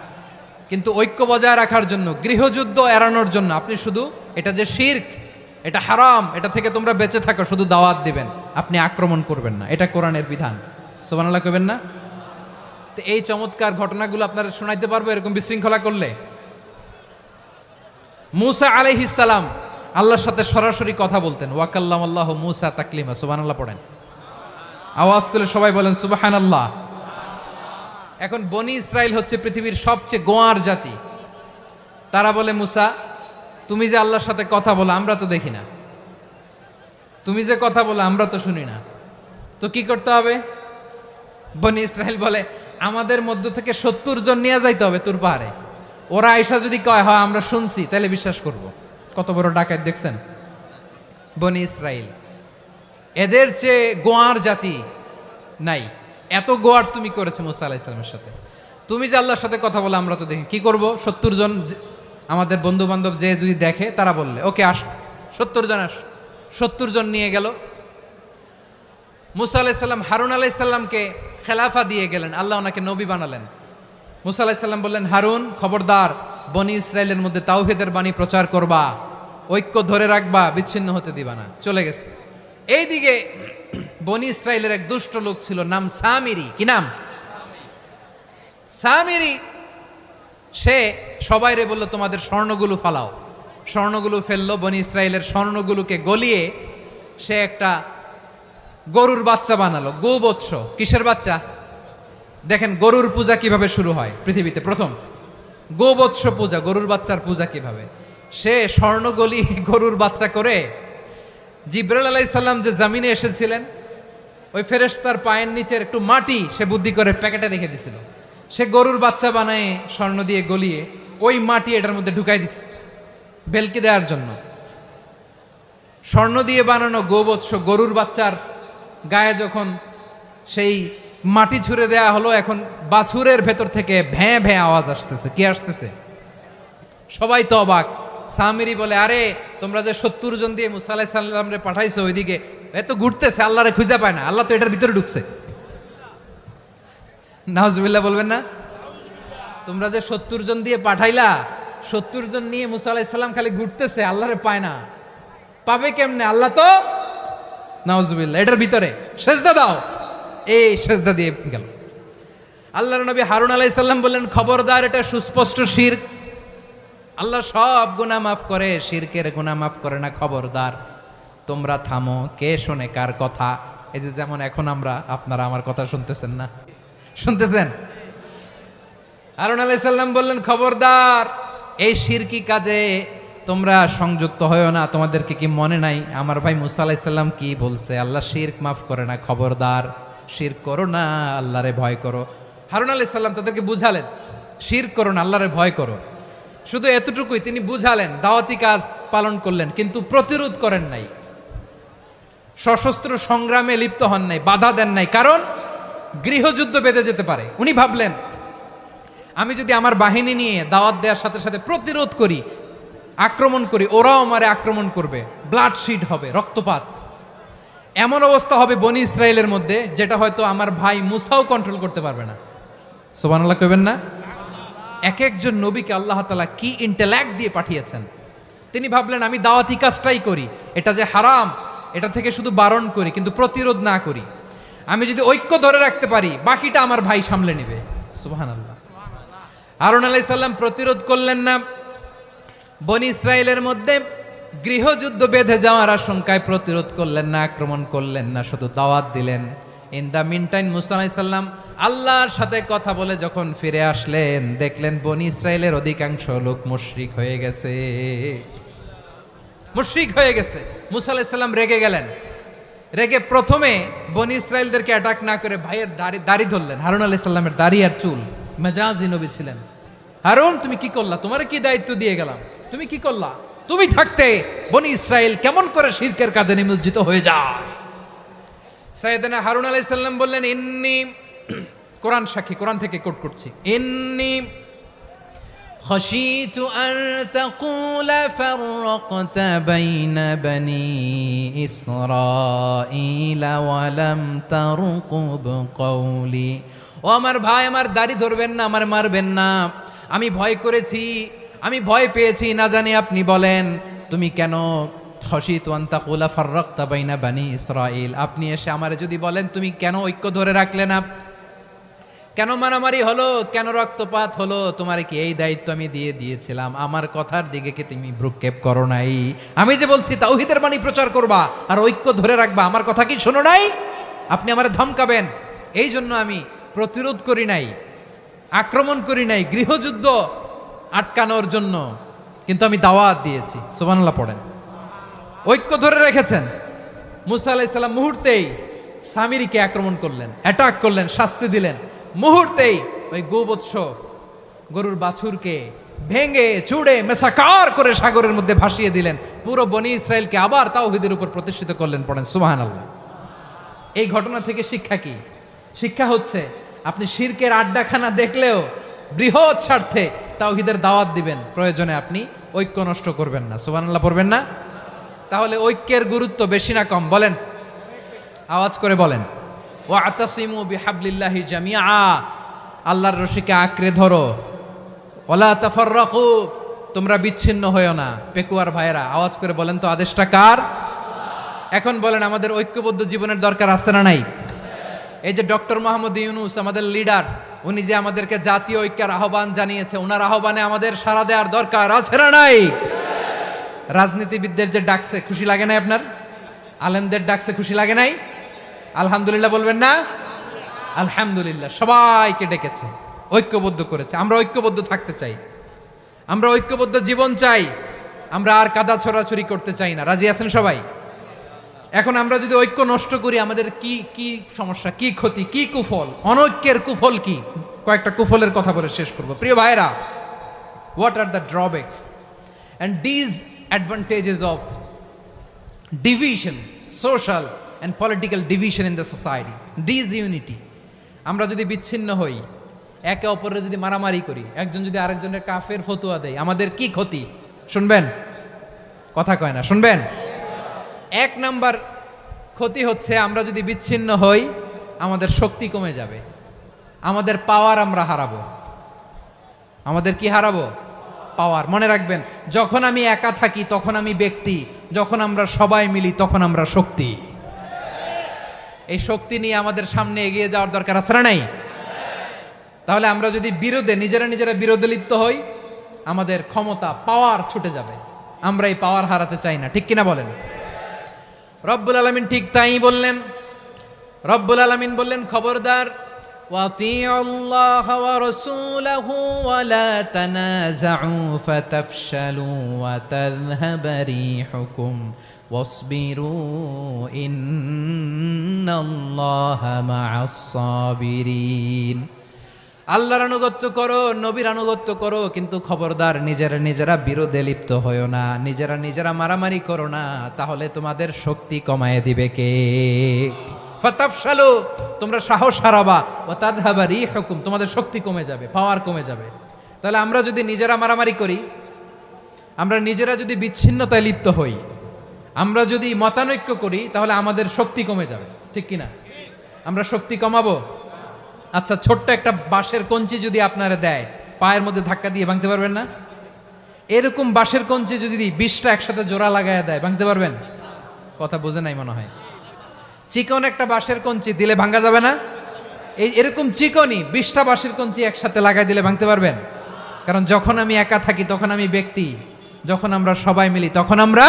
[SPEAKER 1] কিন্তু ঐক্য বজায় রাখার জন্য, গৃহযুদ্ধ এড়ানোর জন্য আপনি শুধু এটা যে শিরক, এটা হারাম, এটা থেকে তোমরা বেঁচে থাকো, শুধু দাওয়াত দিবেন, আপনি আক্রমণ করবেন না। এটা কোরআনের বিধান। সুবহানাল্লাহ কইবেন না? তো এই চমৎকার ঘটনাগুলো আপনারা শোনাইতে পারবো এরকম বিশৃঙ্খলা করলে। মূসা আলাইহিস সালাম আল্লাহর সাথে সরাসরি কথা বলতেন। ওয়াকাল্লামাল্লাহু মূসা তাকলিমা। সুবহানাল্লাহ পড়েন, আওয়াজ তুলে সবাই বলেন সুবহানাল্লাহ। এখন বনি ইসরাইল হচ্ছে পৃথিবীর সবচেয়ে গোয়ার জাতি। তারা বলে, মূসা তুমি যে আল্লাহর সাথে কথা বলো আমরা তো দেখি না, তুমি যে কথা বলো আমরা তো শুনি না, তো কি করতে হবে? বনি ইসরাইল বলে, আমাদের মধ্য থেকে 70 জন নিয়ে যাইতে হবে তুর পাহাড়ে। ওরা আয়েশা যদি কয় হয় আমরা শুনছি, তাহলে বিশ্বাস করব। কত বড় ডাকাত দেখছেন বনি ইসরাইল। এদের চেয়ে গোয়ার জাতি নাই। এত গোয়ার তুমি করেছে মুসা আলাইহিস সালামের সাথে। তুমি যে আল্লাহর সাথে কথা বলে আমরা তো দেখি, কি করব? 70 জন আমাদের বন্ধু বান্ধব যে যদি দেখে, তারা বললে ওকে আস, 70 জন আস। 70 জন নিয়ে গেল। মুসা আলাইহিস সালাম হারুন আলাইহিস সালামকে খেলাফা দিয়ে গেলেন, আল্লাহ ওনাকে নবী বানালেন। মুসা আলাইহিস সালাম বললেন, হারুন খবরদার, বনি ইসরাইলের মধ্যে তাওহীদের বাণী প্রচার করবা, ঐক্য ধরে রাখবা, বিচ্ছিন্ন হতে দিবা না। চলে গেছে। এইদিকে বনি ইসরাইলের এক দুষ্ট লোক ছিল, নাম সামিরি। কি নাম? সামিরি। সে সবাইরে বলল, তোমাদের স্বর্ণগুলো ফালাও। স্বর্ণগুলো ফেললো। বনি ইসরাইলের স্বর্ণগুলোকে গলিয়ে সে একটা গরুর বাচ্চা বানালো। গোবৎস। কিসের বাচ্চা? দেখেন গরুর পূজা কিভাবে শুরু হয় পৃথিবীতে প্রথম। গোবৎস পূজা, গরুর বাচ্চার পূজা কিভাবে। সে স্বর্ণ গলি গরুর বাচ্চা করে, জিব্রাইল আলাইহিস সালাম যে জমিনে এসেছিলেন, ওই ফেরেশতার পায়ের নিচের একটু মাটি সে বুদ্ধি করে প্যাকেটে রেখে দিছিল। সে গরুর বাচ্চা বানায় স্বর্ণ দিয়ে গলিয়ে ওই মাটি এটার মধ্যে ঢুকাই দিছে ভেলকি দেওয়ার জন্য। স্বর্ণ দিয়ে বানানো গোবৎস গরুর বাচ্চার গায়ে যখন সেই মাটি ছুঁড়ে দেয়া হলো, এখন বাছুরের ভেতর থেকে ভ্যাঁ ভ্যাঁ আওয়াজ আসতেছে। কি আসতেছে? সবাই তো অবাক। সামিরি বলে, আরে তোমরা যে 70 জন দিয়ে মুসা আলাইহিস সালামরে পাঠাইছো, ওইদিকে এত ঘুরতেছে, আল্লাহরে খুঁজে পায় না, আল্লাহ তো এটার ভিতরে ঢুকছে। নাউজুবিল্লাহ বলবেন না? তোমরা যে 70 জন দিয়ে পাঠাইলা, 70 জন নিয়ে মুসা আলাইহিস সালাম খালি ঘুরতেছে, আল্লাহরে পায় না। পাবে কেমনে? আল্লাহ তো, নাউজুবিল্লাহ, এটার ভিতরে সেজদা দাও। এই সেজদা দিয়ে গেল। আল্লাহর নবী হারুন আলাইহিস সালাম বললেন, খবরদার, এটা সুস্পষ্ট শিরক। আল্লাহ সব গুনাহ মাফ করে, শিরকের গুনাহ মাফ করে না। খবরদার, তোমরা থামো। কে শোনে কার কথা? এই যে যেমন এখন আপনারা আমার কথা শুনতেছেন না? শুনতেছেন? হারুন আলাইহিস সালাম বললেন, খবরদার, এই শিরকি কাজে তোমরা সংযুক্ত হয়ো না। তোমাদেরকে কি মনে নাই আমার ভাই মুসা আলাইহিস সালাম কি বলছে? আল্লাহ শিরক মাফ করে না। খবরদার, শিরক করো না, আল্লাহরে ভয় করো। হারুন আলাইহিস সালাম তাদেরকে বুঝালেন, শিরক করো না, আল্লাহরে ভয় করো। শুধু এতটুকুই তিনি বুঝালেন, দাওয়াতি কাজ পালন করলেন, কিন্তু প্রতিরোধ করেন নাই, সশস্ত্র সংগ্রামে লিপ্ত হন নাই, বাধা দেন নাই, কারণ গৃহযুদ্ধ বেঁধে যেতে পারে। উনি ভাবলেন আমি যদি আমার বাহিনী নিয়ে দাওয়াত দেওয়ার সাথে সাথে প্রতিরোধ করি, আক্রমণ করি, ওরাও আমারে আক্রমণ করবে, ব্লাডশিড হবে, রক্তপাত, এমন অবস্থা হবে বনি ইসরায়েলের মধ্যে যেটা হয়তো আমার ভাই মুসাও কন্ট্রোল করতে পারবে না। সুবহানাল্লাহ কইবেন না? এক একজন নবীকে আল্লাহ তাআলা কি ইন্টেলেক্ট দিয়ে পাঠিয়েছেন। তিনি ভাবলেন আমি দাওয়াতি কাজটাই করি, এটা যে হারাম এটা থেকে শুধু বারণ করি, কিন্তু প্রতিরোধ না করি। আমি যদি ঐক্য ধরে রাখতে পারি, বাকিটা আমার ভাই সামলে নেবে। সুবহানাল্লাহ। হারুন আলাইহিস সালাম প্রতিরোধ করলেন না, বনি ইসরায়েলের মধ্যে গৃহযুদ্ধ বেঁধে যাওয়ার আশঙ্কায় প্রতিরোধ করলেন না, আক্রমণ করলেন না, শুধু দাওয়াত দিলেন। ইন দ্য মিন টাইম মুসা আলাইহিস সালাম আল্লাহর সাথে কথা বলে যখন ফিরে আসলেন, দেখলেন বনি ইসরায়েলের অধিকাংশ লোক মুশরিক হয়ে গেছে, মুশরিক হয়ে গেছে। মুসা আলাইহিস সালাম রেগে গেলেন, রেগে প্রথমে বনি ইসরায়েলদেরকে অ্যাটাক না করে ভাইয়ের দাড়ি ধরলেন। হারুন আলাইহিস সালামের দাড়ি আর চুল, মেজাজি নবী ছিলেন। হারুন তুমি কি করলা? তোমারে কি দায়িত্ব দিয়ে গেলাম, তুমি কি করলা? তুমি থাকতে বনি ইসরায়েল কেমন করে শিরকের কাজে নিমজ্জিত হয়ে যায়? সাইয়েদনা হারুন আলাইহিস সালাম বললেন ইন্নী, কোরআন সাক্ষী, কোরআন থেকে কোট করছি, ইন্নী خشيت أن تقول فرقت بين بني إسرائيل ولم ترقب قولي। ও আমার ভাই, আমার দাড়ি ধরবেন না, আমার মারবেন না, আমি ভয় করেছি, আমি ভয় পেয়েছি, না জানি আপনি বলেন তুমি কেন খশিতু আন তাকুলা ফাররাকতা বাইনা বানি ইসরাইল, আপনি এসে আমারে যদি বলেন তুমি কেন ঐক্য ধরে রাখলে না, কেন মারামারি হলো, কেন রক্তপাত হলো, তোমার কি এই দায়িত্ব আমি দিয়ে দিয়েছিলাম? আমার কথার দিকে কি তুমি ভ্রুক্ষেপ করো নাই? আমি যে বলছি তাওহীদের বাণী প্রচার করবা আর ঐক্য ধরে রাখবা, আমার কথা কি শোনো নাই? আপনি আমারে ধমকাবেন, এই জন্য আমি প্রতিরোধ করি নাই, আক্রমণ করি নাই, গৃহযুদ্ধ আটকানোর জন্য, কিন্তু আমি দাওয়াত দিয়েছি। সুবহানাল্লাহ পড়েন। ঐক্য ধরে রেখেছেন। মুসা আলাইহিস সালাম মুহূর্তেই সামিরীকে আক্রমণ করলেন, অ্যাটাক করলেন, শাস্তি দিলেন। মুহূর্তেই ওই গোবৎস গরুর বাছুরকে ভেঙে চুড়ে মেসাকার করে সাগরের মধ্যে ভাসিয়ে দিলেন। পুরো বনি ইসরায়েলকে আবার তাওহীদের উপর প্রতিষ্ঠিত করলেন। পড়েন সুবহানাল্লাহ। এই ঘটনা থেকে শিক্ষা কি? শিক্ষা হচ্ছে আপনি শিরকের আড্ডাখানা দেখলেও বৃহৎ স্বার্থে তাওহীদের দাওয়াত দিবেন, প্রয়োজনে আপনি ঐক্য নষ্ট করবেন না। সুবহানাল্লাহ পড়বেন না? তাহলে ঐক্যের গুরুত্ব বেশি না কম? বলেন, আওয়াজ করে বলেন। ওয়াতাসিমু বিহাবলিল্লাহি জামিআ, আল্লাহর রশিকে আঁকড়ে ধরো। ওয়ালা তাফাররাকু, তোমরা বিচ্ছিন্ন হয়ো না। পেকুয়ার ভাইয়েরা আওয়াজ করে বলেন তো, আদেশটা কার? এখন বলেন আমাদের ঐক্যবদ্ধ জীবনের দরকার আছে না নাই? এই যে ডক্টর মোহাম্মদ ইউনূস আমাদের লিডার, উনি যে আমাদেরকে জাতীয় ঐক্যের আহ্বান জানিয়েছে, ওনার আহ্বানে আমাদের সাড়া দেওয়ার দরকার আছে না নাই? রাজনীতিবিদদের যে ডাকছে, খুশি লাগে নাই আপনার? আলেমদের ডাকছে, খুশি লাগে নাই? আলহামদুলিল্লাহ বলবেন না? আলহামদুলিল্লাহ। সবাইকে ডেকেছে, ঐক্যবদ্ধ করেছে। আমরা ঐক্যবদ্ধ থাকতে চাই, আমরা ঐক্যবদ্ধ জীবন চাই, আমরা আর কাদা ছড়াছড়ি করতে চাই না। রাজি আছেন সবাই? এখন আমরা যদি ঐক্য নষ্ট করি, আমাদের কি কি সমস্যা, কি ক্ষতি, কি কুফল? অনৈক্যের কুফল কি? কয়েকটা কুফলের কথা বলে শেষ করব। প্রিয় ভাইরা, what are the drawbacks and disadvantages of division, social and political division in the society, disunity? আমরা যদি বিচ্ছিন্ন হই, একে অপরের যদি মারামারি করি, একজন যদি আরেকজনের কাফের ফতোয়া দেয়, আমাদের কি ক্ষতি? শুনবেন? কথা কয় না, শুনবেন? এক নাম্বার ক্ষতি হচ্ছে আমরা যদি বিচ্ছিন্ন হই, আমাদের শক্তি কমে যাবে, আমাদের পাওয়ার আমরা হারাবো। আমাদের কি হারাবো? পাওয়ার। মনে রাখবেন, যখন আমি একা থাকি তখন আমি ব্যক্তি, যখন আমরা সবাই মিলি তখন আমরা শক্তি। এই শক্তি নিয়ে আমাদের সামনে এগিয়ে যাওয়ার দরকার আছে না নাই? তাহলে আমরা যদি নিজেরা বিরোধে লিপ্ত হই, আমাদের ক্ষমতা, পাওয়ার ছুটে যাবে। আমরা এই পাওয়ার হারাতে চাই না, ঠিক কিনা বলেন? রব্বুল আলামিন ঠিক তাই বললেন। রব্বুল আলামিন বললেন, খবরদার, ওয়াতিউল্লাহ ওয়া রাসূলাহু ওয়া লা তানাযাউ ফাতাফশালু ওয়া তাযহাবা রিহুকুম ওয়াসবিরু ইন্নাল্লাহা মা'আস সাবিরিন। আল্লাহর আনুগত্য করো, নবীর আনুগত্য করো, কিন্তু খবরদার নিজেরা নিজেরা বিরোধে লিপ্ত হয়েও না, নিজেরা নিজেরা মারামারি করো না, তাহলে তোমাদের শক্তি কমায় দিবে কে? ফাতাফশালু, তোমরা সাহস হারাবা, ওয়া তাযহাবা রিহুকুম, তোমাদের শক্তি কমে যাবে, পাওয়ার কমে যাবে। তাহলে আমরা যদি নিজেরা মারামারি করি, আমরা নিজেরা যদি বিচ্ছিন্নতায় লিপ্ত হই, আমরা যদি মতানৈক্য করি, তাহলে আমাদের শক্তি কমে যাবে, ঠিক কিনা? আমরা শক্তি কমাবো? আচ্ছা, ছোট্ট একটা বাঁশের কঞ্চি যদি আপনারা দেয়, পায়ের মধ্যে ধাক্কা দিয়ে ভাঙতে পারবেন না? এরকম বাঁশের কঞ্চি যদি 20টা একসাথে জোড়া লাগায় দেয়, ভাঙতে পারবেন? কথা বোঝে নাই মনে হয়। চিকন একটা বাঁশের কঞ্চি দিলে ভাঙা যাবে না? এরকম চিকনই 20টা বাঁশের কঞ্চি একসাথে লাগাই দিলে ভাঙতে পারবেন? কারণ যখন আমি একা থাকি তখন আমি ব্যক্তি, যখন আমরা সবাই মিলি তখন আমরা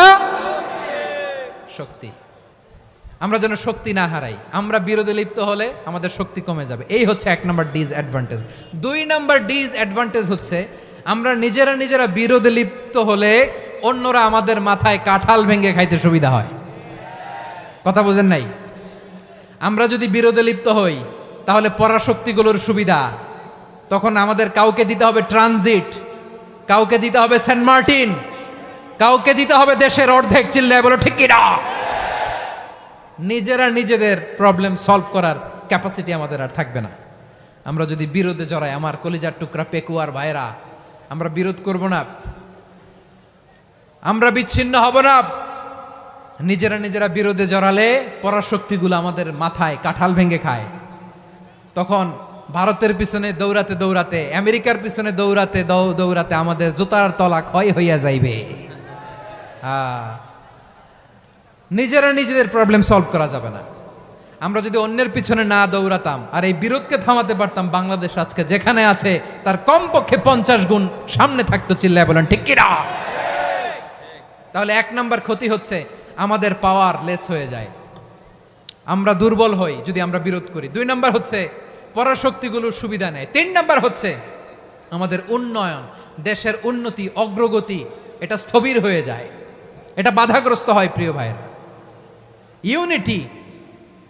[SPEAKER 1] শক্তি। আমরা যেন শক্তি না হারাই। আমরা বিরোধে লিপ্ত হলে আমাদের শক্তি কমে যাবে। এই হচ্ছে 1 নম্বর ডিসঅ্যাডভান্টেজ। 2 নম্বর ডিসঅ্যাডভান্টেজ হচ্ছে আমরা নিজেরা নিজেরা বিরোধে লিপ্ত হলে অন্যরা আমাদের মাথায় কাঁঠাল ভেঙে খাইতে সুবিধা হয়। কথা বোঝেন নাই? আমরা যদি বিরোধে লিপ্ত হই তাহলে পরাশক্তিগুলোর সুবিধা, তখন আমাদের কাউকে দিতে হবে ট্রানজিট, কাউকে দিতে হবে সেন্ট মার্টিন, কাউকে দিতে হবে দেশের অর্ধেক। চিল্লায় বলো ঠিক কিনা? নিজেরা নিজেদের প্রবলেম সলভ করার ক্যাপাসিটি আমাদের আর থাকবে না। আমরা যদি বিরোধে জড়াই, আমার কলিজার টুকরা পেকুয়ার ভাইরা, আমরা বিরোধ করব না, আমরা বিচ্ছিন্ন হব না। নিজেরা নিজেরা বিরোধে জড়ালে পরাশক্তিগুলো আমাদের মাথায় কাঁঠাল ভেঙে খায়। তখন ভারতের পিছনে দৌড়াতে দৌড়াতে, আমেরিকার পিছনে দৌড়াতে দৌড়াতে আমাদের জুতার তলা ক্ষয় হইয়া যাইবে। নিজেরা নিজেদের প্রবলেম সলভ করা যাবে না। আমরা যদি অন্যের পিছনে না দৌড়াতাম আর এই বিরোধকে থামাতে পারতাম, বাংলাদেশ আজকে যেখানে আছে তার কমপক্ষে 50 গুণ সামনে থাকতো। চিল্লায় বলেন ঠিক কিনা? তাহলে 1 নাম্বার ক্ষতি হচ্ছে আমাদের পাওয়ার লেস হয়ে যায়, আমরা দুর্বল হই যদি আমরা বিরোধ করি। 2 নাম্বার হচ্ছে পরাশক্তিগুলোর সুবিধা নেয়। 3 নাম্বার হচ্ছে আমাদের উন্নয়ন, দেশের উন্নতি, অগ্রগতি, এটা স্থবির হয়ে যায়, এটা বাধাগ্রস্ত হয়। প্রিয় ভাইয়েরা, ইউনিটি,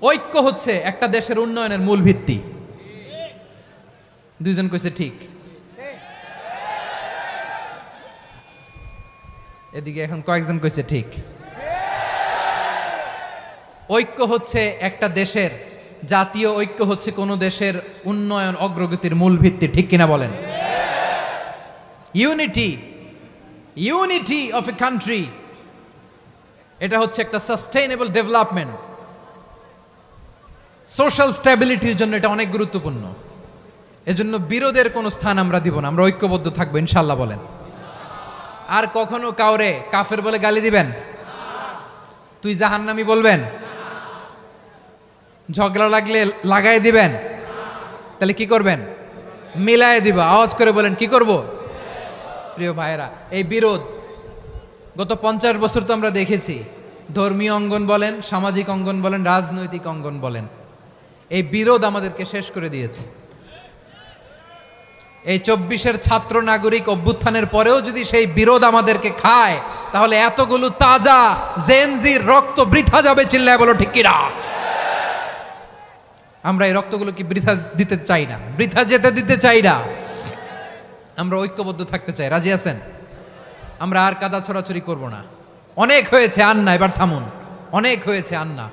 [SPEAKER 1] ঐক্য হচ্ছে একটা দেশের উন্নয়নের মূল ভিত্তি। 2 জন কইছে ঠিক। এদিকে এখন কয়েকজন কইছে ঠিক। ঐক্য হচ্ছে একটা দেশের, জাতীয় ঐক্য হচ্ছে কোন দেশের উন্নয়ন অগ্রগতির মূল ভিত্তি, ঠিক কিনা বলেন? Unity, unity of a country, এটা হচ্ছে একটা সাস্টেইনেবল ডেভেলপমেন্ট, সোশ্যাল স্ট্যাবিলিটির জন্য এটা অনেক গুরুত্বপূর্ণ। এজন্য বিরোধের কোনো স্থান আমরা দিব না, আমরা ঐক্যবদ্ধ থাকবো ইনশাআল্লাহ বলেন। আর কখনো কাউরে কাফের বলে গালি দিবেন? তুই জাহান্নামী বলবেন? ঝগড়া লাগলে লাগাই দিবেন? তাহলে কি করবেন? মিলায় দিব। আওয়াজ করে বলেন কি করব? প্রিয় ভাইয়েরা, এই বিরোধ গত 50 বছর তো আমরা দেখেছি, ধর্মীয় অঙ্গন বলেন, সামাজিক অঙ্গন বলেন, রাজনৈতিক অঙ্গন বলেন, এই বিরোধ আমাদেরকে শেষ করে দিয়েছে। এই 24-এর ছাত্র নাগরিক অভ্যুত্থানের পরেও যদি সেই বিরোধ আমাদেরকে খায়, তাহলে এতগুলো তাজা জেনজির রক্ত বৃথা যাবে। চিল্লায় বলো ঠিক কিনা? আমরা এই রক্তগুলো কি বৃথা দিতে চাই না, বৃথা যেতে দিতে চাই না। আমরা ঐক্যবদ্ধ থাকতে চাই। রাজি আছেন? আমরা আর কাদা ছড়াছড়ি করব না। অনেক হয়েছে, আন্না, এবার থামুন। অনেক হয়েছে, আন্না।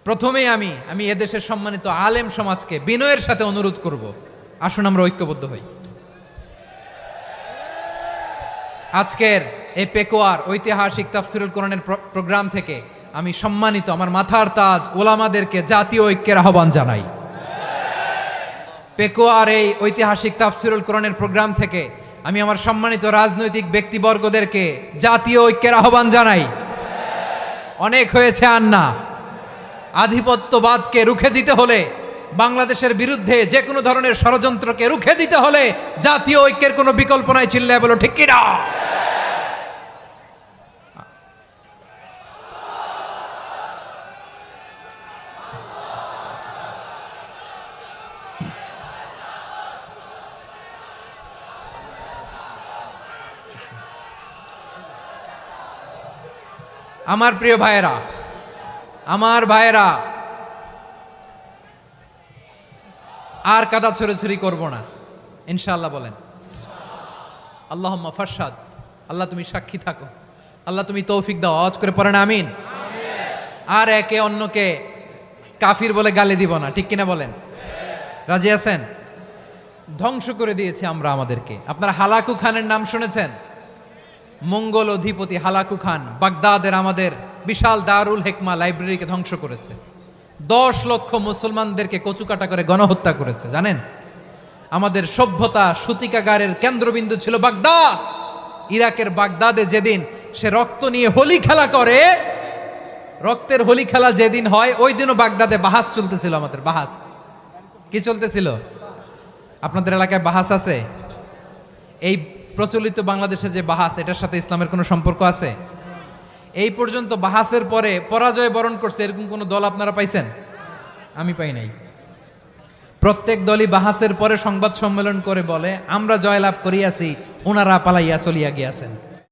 [SPEAKER 1] প্রথমেই আমি এদেশের সম্মানিত আলেম সমাজকে বিনয়ের সাথে অনুরোধ করব, আসুন আমরা ঐক্যবদ্ধ হই। আজকের এই পেকুয়ার ঐতিহাসিক তাফসিরুল কোরআনের প্রোগ্রাম থেকে আমি সম্মানিত আমার মাথার তাজ ওলামাদেরকে জাতীয় ঐক্যের আহ্বান জানাই। পেকুয়ার এই ঐতিহাসিক তাফসিরুল কোরআনের প্রোগ্রাম থেকে আমি আমার সম্মানিত রাজনৈতিক ব্যক্তিবর্গদেরকে জাতীয় ঐক্যের আহ্বান জানাই। অনেক হয়েছে, আন্না। আধিপত্যবাদকে রুখে দিতে হলে, বাংলাদেশের বিরুদ্ধে যে কোনো ধরনের ষড়যন্ত্রকে রুখে দিতে হলে জাতীয় ঐক্যের কোনো বিকল্প নাই। চিল্লায় বলো ঠিক কিনা? আমার প্রিয় ভাইয়েরা, আমার ভাইয়েরা, আর কাদা ছড়াছড়ি করব না, ইনশাআল্লাহ বলেন। আল্লাহুম্মা ফারশাদ, আল্লাহ তুমি সাক্ষী থাকো, আল্লাহ তুমি তৌফিক দাও। আওয়াজ করে পড়েন আমিন। আর একে অন্যকে কাফির বলে গালি দিব না, ঠিক কিনা বলেন? রাজি আছেন? ধ্বংস করে দিয়েছি আমরা আমাদেরকে। আপনারা হালাকু খানের নাম শুনেছেন? মঙ্গল অধিপতি হালাকু খান বাগদাদের আমাদের বিশাল দারুল হেকমা লাইব্রেরিকে ধ্বংস করেছে। 10 লক্ষ মুসলমানদেরকে কচুকাটা করে গণহত্যা করেছে, জানেন? আমাদের সভ্যতা সূতিকাগারের কেন্দ্রবিন্দু ছিল বাগদাদ। ইরাকের বাগদাদে যেদিন সে রক্ত নিয়ে হোলি খেলা করে, রক্তের হোলি খেলা যেদিন হয়, ওই দিনও বাগদাদে বাহাস চলতেছিল। আমাদের বাহাস কি চলতেছিল? আপনাদের এলাকায় বাহাস আছে? এই প্রচলিত বাংলাদেশে যে বাহাস, এটার সাথে ইসলামের কোনো সম্পর্ক আছে? এই পর্যন্ত বাহাসের পরে পরাজয় বরণ করছে এরকম কোন দল আপনারা পাইছেন? আমি পাই নাই। প্রত্যেক দলই বাহাসের পরে সংবাদ সম্মেলন করে বলে আমরা জয়লাভ করিয়াছি, ওনারা পালাইয়া চলিয়া গিয়াছেন।